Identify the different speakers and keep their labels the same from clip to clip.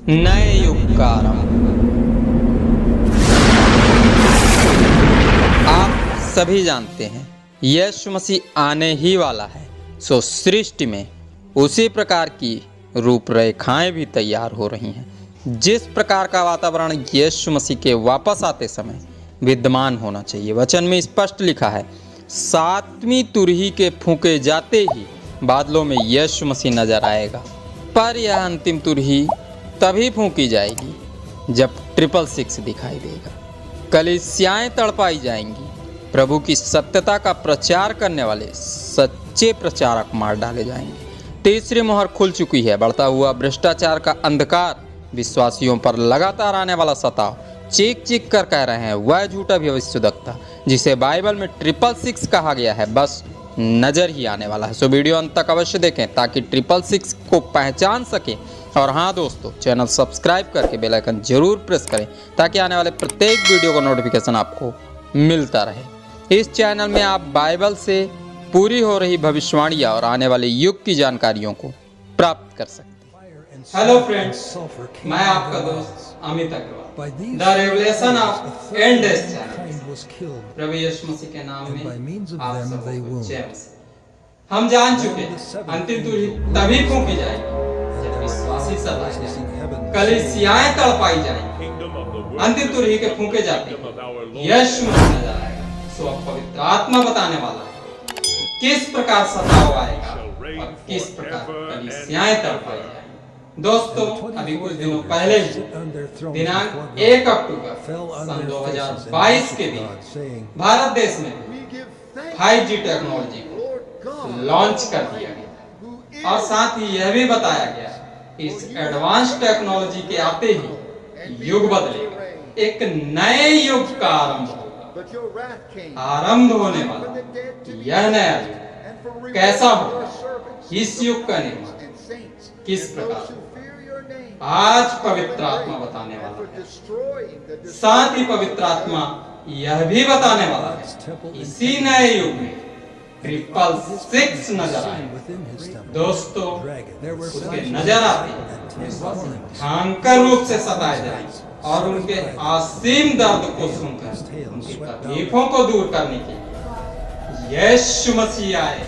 Speaker 1: नए युग का आरंभ। आप सभी जानते हैं यीशु मसीह आने ही वाला है, सो सृष्टि में उसी प्रकार की रूपरेखाएं भी तैयार हो रही हैं। जिस प्रकार का वातावरण यीशु मसीह के वापस आते समय विद्यमान होना चाहिए, वचन में स्पष्ट लिखा है, सातवीं तुरही के फूंके जाते ही बादलों में यीशु मसीह नजर आएगा। पर यह अंतिम तुरही तभी फूंकी जाएगी जब 666 दिखाई देगा। कलीसियाएं तड़पाई जाएंगी। प्रभु की सत्यता का प्रचार करने वाले सच्चे प्रचारक मार डाले जाएंगे। तीसरी मोहर खुल चुकी है। बढ़ता हुआ भ्रष्टाचार का अंधकार, विश्वासियों पर लगातार आने वाला सताव, चीख चीख कर कह रहे हैं वह झूठा भविष्यद्वक्ता जिसे बाइबल में 666 कहा गया है, बस नजर ही आने वाला है। सो वीडियो अंत तक अवश्य देखें ताकि 666 को पहचान सकें। और हाँ दोस्तों, चैनल सब्सक्राइब करके बेल आइकन जरूर प्रेस करें ताकि आने वाले प्रत्येक वीडियो का नोटिफिकेशन आपको मिलता रहे। इस चैनल में आप बाइबल से पूरी हो रही भविष्यवाणियां और आने वाले युग की जानकारियों को प्राप्त कर सकते हैं। हेलो फ्रेंड्स, मैं आपका दोस्त Amit Agrawal, the revelation of end days channel. प्रभु यीशु मसीह के नाम में आप सबको जय मसीह। हम जान चुके हैं अंतिम तुरही तभी फूंकी जाएगी जब विश्वासी सताए जाएंगे, कलीसियाएं तड़पाई जाएंगी। अंतिम तुरही के फूंके जाते यीशु मसीह नजर आएगा। सो अब पवित्र आत्मा बताने वाला है किस प्रकार सताव आएगा और किस प्रकार कलीसियाएं तड़पाई जाएंगी। दोस्तों, अभी कुछ दिनों पहले ही दिनांक 1 अक्टूबर सन 2022 के दिन भारत देश में 5G टेक्नोलॉजी को लॉन्च कर दिया गया और साथ ही यह भी बताया गया इस एडवांस टेक्नोलॉजी के आते ही युग बदलेगा, एक नए युग का आरंभ होगा। आरंभ होने वाला यह नया युग कैसा होगा, इस युग का निर्माण किस प्रकार, आज पवित्र आत्मा बताने वाला है। साथ ही पवित्र आत्मा यह भी बताने वाला है इसी नए युग में 666 नजर आए। दोस्तों, उसके नजर आते भयंकर रूप से सताए जाए और उनके असीम दर्द को सुनकर उनकी तकलीफों को दूर करने के लिए यीशु मसीह आए।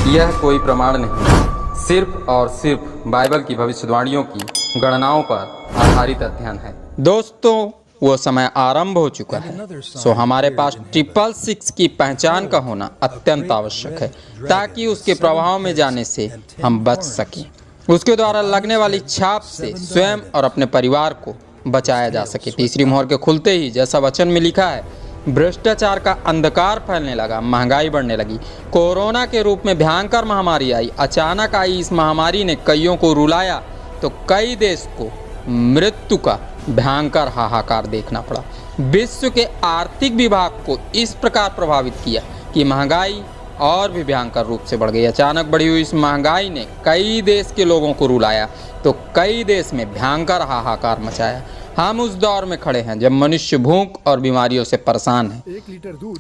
Speaker 1: यह कोई प्रमाण नहीं, सिर्फ और सिर्फ बाइबल की भविष्यवाणियों की गणनाओं पर आधारित अध्ययन है। दोस्तों, वो समय आरंभ हो चुका है। सो हमारे पास 666 की पहचान का होना अत्यंत आवश्यक है ताकि उसके प्रभाव में जाने से हम बच सकें, उसके द्वारा लगने वाली छाप से स्वयं और अपने परिवार को बचाया जा सके। तीसरी मोहर के खुलते ही, जैसा वचन में लिखा है, भ्रष्टाचार का अंधकार फैलने लगा, महंगाई बढ़ने लगी। कोरोना के रूप में भयंकर महामारी आई। अचानक आई इस महामारी ने कईयों को रुलाया तो कई देश को मृत्यु का भयंकर हाहाकार देखना पड़ा। विश्व के आर्थिक विभाग को इस प्रकार प्रभावित किया कि महंगाई और भी भयंकर रूप से बढ़ गई। अचानक बढ़ी हुई इस महंगाई ने कई देश के लोगों को रुलाया तो कई देश में भयंकर हाहाकार मचाया। हम उस दौर में खड़े हैं जब मनुष्य भूख और बीमारियों से परेशान है।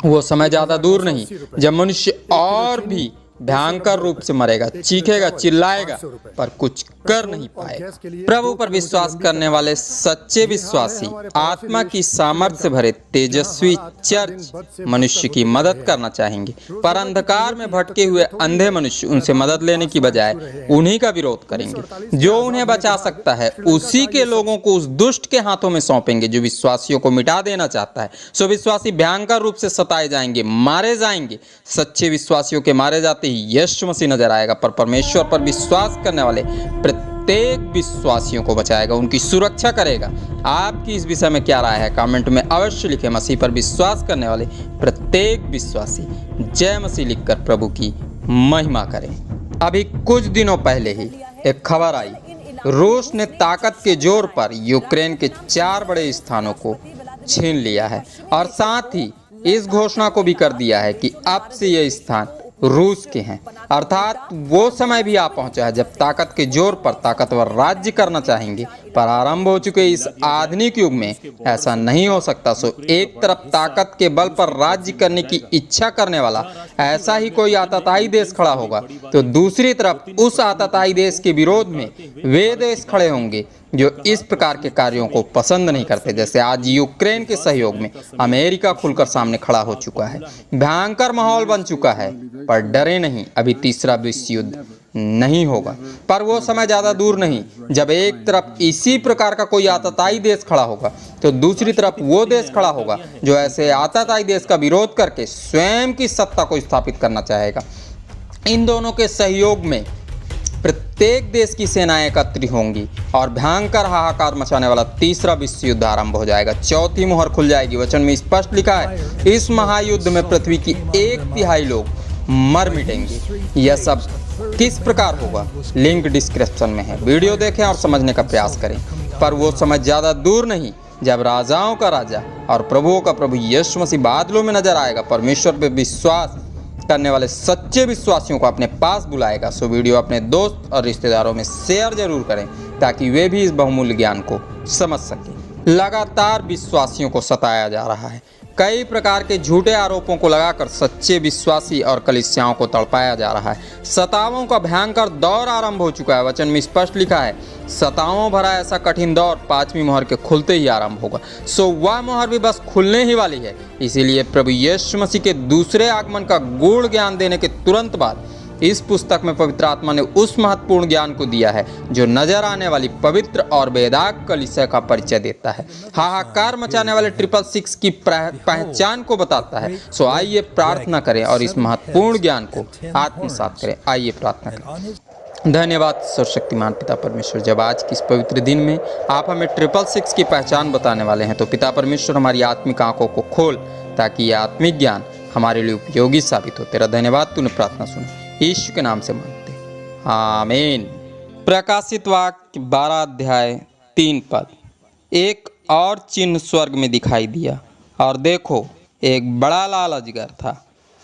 Speaker 1: वो समय ज्यादा दूर नहीं जब मनुष्य और भी भयंकर रूप से मरेगा, चीखेगा, चिल्लाएगा, पर कुछ कर नहीं पाएगा। प्रभु पर विश्वास करने वाले सच्चे विश्वासी आत्मा की सामर्थ्य से भरे तेजस्वी चर्च मनुष्य की मदद करना चाहेंगे, पर अंधकार में भटके हुए अंधे मनुष्य उनसे मदद लेने की बजाय उन्हीं का विरोध करेंगे। जो उन्हें बचा सकता है उसी के लोगों को उस दुष्ट के हाथों में सौंपेंगे जो विश्वासियों को मिटा देना चाहता है। सो विश्वासी भयंकर रूप से सताए जाएंगे, मारे जाएंगे। सच्चे विश्वासियों के मारे जाते ही यीशु मसीह नजर आएगा, पर परमेश्वर पर विश्वास करने वाले प्रत्येक विश्वासियों को बचाएगा, उनकी सुरक्षा करेगा। आपकी इस विषय में क्या राय है, कमेंट में अवश्य लिखें। मसीह पर विश्वास करने वाले प्रत्येक विश्वासी जय मसीह लिखकर प्रभु की महिमा करें। अभी कुछ दिनों पहले ही एक खबर आई, रूस ने ताकत के जोर पर यूक्रेन के 4 बड़े स्थानों को छीन लिया है और साथ ही इस घोषणा को भी कर दिया है कि अब से यह स्थान रूस के हैं। अर्थात वो समय भी आ पहुंचा है जब ताकत के जोर पर ताकतवर राज्य करना चाहेंगे, पर आरंभ हो चुके इस आधुनिक युग में ऐसा नहीं हो सकता। सो एक तरफ ताकत के बल पर राज्य करने की इच्छा करने वाला ऐसा ही कोई आतताई देश खड़ा होगा, तो दूसरी तरफ उस आतताई देश के विरोध में वे देश खड़े होंगे जो इस प्रकार के कार्यों को पसंद नहीं करते। जैसे आज यूक्रेन के सहयोग में अमेरिका खुलकर सामने खड़ा हो चुका है। भयंकर माहौल बन चुका है, पर डरे नहीं, अभी तीसरा विश्व युद्ध नहीं होगा। पर वो समय ज्यादा दूर नहीं जब एक तरफ इसी प्रकार का कोई आतताई देश खड़ा होगा, तो दूसरी तरफ वो देश खड़ा होगा जो ऐसे आतताई देश का विरोध करके स्वयं की सत्ता को स्थापित करना चाहेगा। इन दोनों के सहयोग में प्रत्येक देश की सेनाएं एकत्रित होंगी और भयंकर हाहाकार मचाने वाला तीसरा विश्व युद्ध आरंभ हो जाएगा। चौथी मोहर खुल जाएगी। वचन में स्पष्ट लिखा है, इस महायुद्ध में पृथ्वी की 1/3 लोग मर मिटेंगे। यह सब किस प्रकार होगा, लिंक डिस्क्रिप्शन में है, वीडियो देखें और समझने का प्रयास करें। पर वो समय ज्यादा दूर नहीं जब राजाओं का राजा और प्रभुओं का प्रभु यीशु मसीह बादलों में नजर आएगा, परमेश्वर पे विश्वास करने वाले सच्चे विश्वासियों को अपने पास बुलाएगा। सो वीडियो अपने दोस्त और रिश्तेदारों में शेयर जरूर करें ताकि वे भी इस बहुमूल्य ज्ञान को समझ सकें। लगातार विश्वासियों को सताया जा रहा है। कई प्रकार के झूठे आरोपों को लगाकर सच्चे विश्वासी और कलीसियाओं को तड़पाया जा रहा है। सतावों का भयंकर दौर आरंभ हो चुका है। वचन में स्पष्ट लिखा है, सतावों भरा ऐसा कठिन दौर 5वीं मोहर के खुलते ही आरंभ होगा। सो वह मोहर भी बस खुलने ही वाली है। इसीलिए प्रभु यीशु मसीह के दूसरे आगमन का गूढ़ ज्ञान देने के तुरंत बाद इस पुस्तक में पवित्र आत्मा ने उस महत्वपूर्ण ज्ञान को दिया है जो नजर आने वाली पवित्र और बेदाग कलीसिया का परिचय देता है, हाहाकार मचाने वाले 666 की पहचान को बताता है। सो आइए प्रार्थना करें और इस महत्वपूर्ण ज्ञान को आत्मसात करें। आइए प्रार्थना करें। धन्यवाद सर्वशक्तिमान पिता परमेश्वर, जब आज की इस पवित्र दिन में आप हमें 666 की पहचान बताने वाले हैं, तो पिता परमेश्वर हमारी आत्मिक आंखों को खोल ताकि यह आत्मिक ज्ञान हमारे लिए उपयोगी साबित हो। तेरा धन्यवाद, तूने प्रार्थना सुनी, यीशु के नाम से मांगते, आमीन। प्रकाशित वाक्य 12 अध्याय 3 पद। एक और चिन्ह स्वर्ग में दिखाई दिया, और देखो एक बड़ा लाल अजगर था,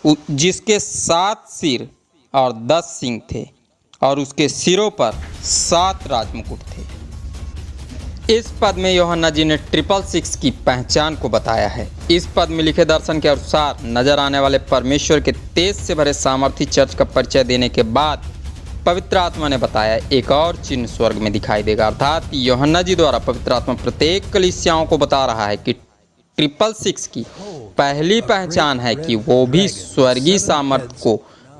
Speaker 1: जिसके 7 सिर और 10 सींग थे, और उसके सिरों पर 7 राजमुकुट थे। इस पद में यूहन्ना जी ने 666 की पहचान को बताया है। इस पद में लिखे दर्शन के अनुसार नजर आने वाले परमेश्वर के तेज से भरे सामर्थी चर्च का परिचय देने के बाद पवित्र आत्मा ने बताया एक और चिन्ह स्वर्ग में दिखाई देगा। अर्थात यूहन्ना जी द्वारा पवित्र आत्मा प्रत्येक कलीसियाओं को बता रहा है कि 666 की पहली पहचान है कि वो भी स्वर्गीय सामर्थ्य को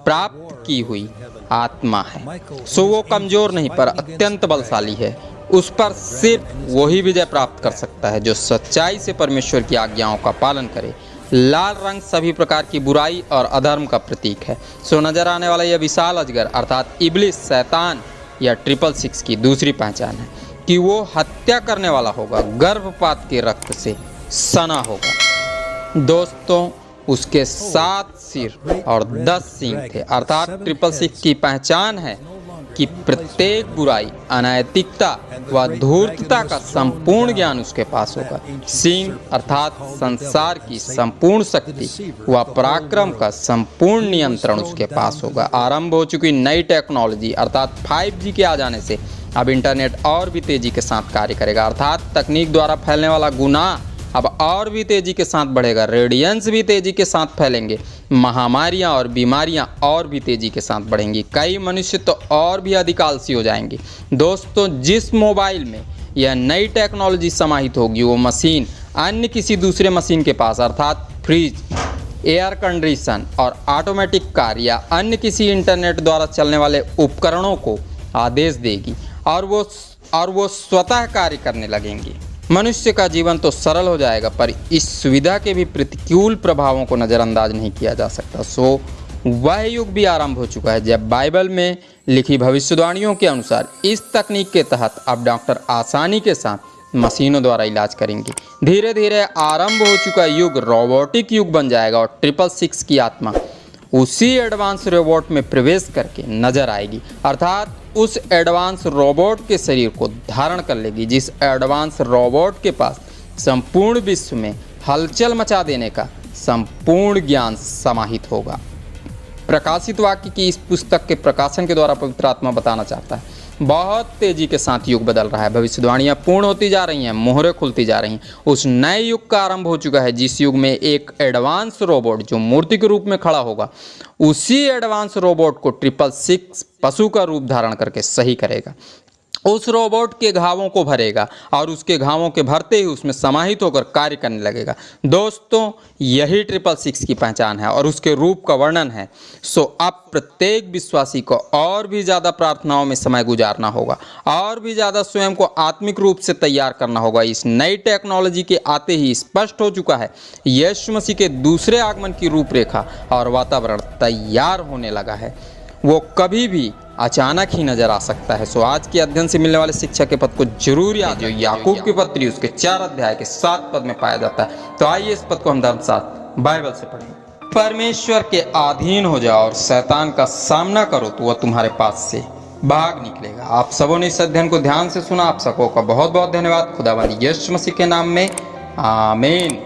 Speaker 1: प्राप्त की हुई आत्मा है। सो वो कमजोर नहीं पर अत्यंत बलशाली है। उस पर सिर्फ वही विजय प्राप्त कर सकता है जो सच्चाई से परमेश्वर की आज्ञाओं का पालन करे। लाल रंग सभी प्रकार की बुराई और अधर्म का प्रतीक है। सो नजर आने वाला यह विशाल अजगर अर्थात इब्लिस, शैतान या 666 की दूसरी पहचान है कि वो हत्या करने वाला होगा, गर्भपात के रक्त से सना होगा। दोस्तों, उसके 7 सिर और 10 सींग थे। अर्थात 666 की पहचान है कि प्रत्येक बुराई, अनैतिकता व धूर्तता का संपूर्ण ज्ञान उसके पास होगा। सींग अर्थात संसार की संपूर्ण शक्ति व पराक्रम का संपूर्ण नियंत्रण उसके पास होगा। आरंभ हो चुकी नई टेक्नोलॉजी अर्थात 5G के आ जाने से अब इंटरनेट और भी तेजी के साथ कार्य करेगा। अर्थात तकनीक द्वारा फैलने वाला गुनाह अब और भी तेजी के साथ बढ़ेगा। रेडियंस भी तेजी के साथ फैलेंगे। महामारियां और बीमारियां और भी तेजी के साथ बढ़ेंगी। कई मनुष्य तो और भी अधिक आलसी हो जाएंगे। दोस्तों, जिस मोबाइल में यह नई टेक्नोलॉजी समाहित होगी वो मशीन अन्य किसी दूसरे मशीन के पास अर्थात फ्रिज, एयर कंडीशन और ऑटोमेटिक कार या अन्य किसी इंटरनेट द्वारा चलने वाले उपकरणों को आदेश देगी और वो स्वतः कार्य करने लगेंगी। मनुष्य का जीवन तो सरल हो जाएगा, पर इस सुविधा के भी प्रतिकूल प्रभावों को नज़रअंदाज नहीं किया जा सकता। सो वह युग भी आरंभ हो चुका है जब बाइबल में लिखी भविष्यवाणियों के अनुसार इस तकनीक के तहत अब डॉक्टर आसानी के साथ मशीनों द्वारा इलाज करेंगे। धीरे धीरे आरंभ हो चुका युग रोबोटिक युग बन जाएगा और 666 की आत्मा उसी एडवांस रोबोट में प्रवेश करके नजर आएगी, अर्थात उस एडवांस रोबोट के शरीर को धारण कर लेगी जिस एडवांस रोबोट के पास संपूर्ण विश्व में हलचल मचा देने का संपूर्ण ज्ञान समाहित होगा। प्रकाशित वाक्य की इस पुस्तक के प्रकाशन के द्वारा पवित्र आत्मा बताना चाहता है। बहुत तेजी के साथ युग बदल रहा है, भविष्यवाणियां पूर्ण होती जा रही हैं, मोहरें खुलती जा रही हैं। उस नए युग का आरंभ हो चुका है, जिस युग में एक एडवांस रोबोट जो मूर्ति के रूप में खड़ा होगा, उसी एडवांस रोबोट को 666 पशु का रूप धारण करके सही करेगा। उस रोबोट के घावों को भरेगा और उसके घावों के भरते ही उसमें समाहित होकर कार्य करने लगेगा। दोस्तों, यही 666 की पहचान है और उसके रूप का वर्णन है। सो अब प्रत्येक विश्वासी को और भी ज़्यादा प्रार्थनाओं में समय गुजारना होगा, और भी ज़्यादा स्वयं को आत्मिक रूप से तैयार करना होगा। इस नई टेक्नोलॉजी के आते ही स्पष्ट हो चुका है, यीशु मसीह के दूसरे आगमन की रूपरेखा और वातावरण तैयार होने लगा है। वो कभी भी अचानक ही नजर आ सकता है। सो आज के अध्ययन से मिलने वाले शिक्षा के पद को जरूर याद, जो याकूब की पत्री उसके 4 अध्याय के 7 पद में पाया जाता है। तो आइए इस पद को हम धर्म साथ बाइबल से पढ़ें। परमेश्वर के अधीन हो जाओ और शैतान का सामना करो तो वह तुम्हारे पास से भाग निकलेगा। आप सबों ने इस अध्ययन को ध्यान से सुना। आप सबों का बहुत बहुत धन्यवाद। खुदावंद यीशु मसीह के नाम में आमीन।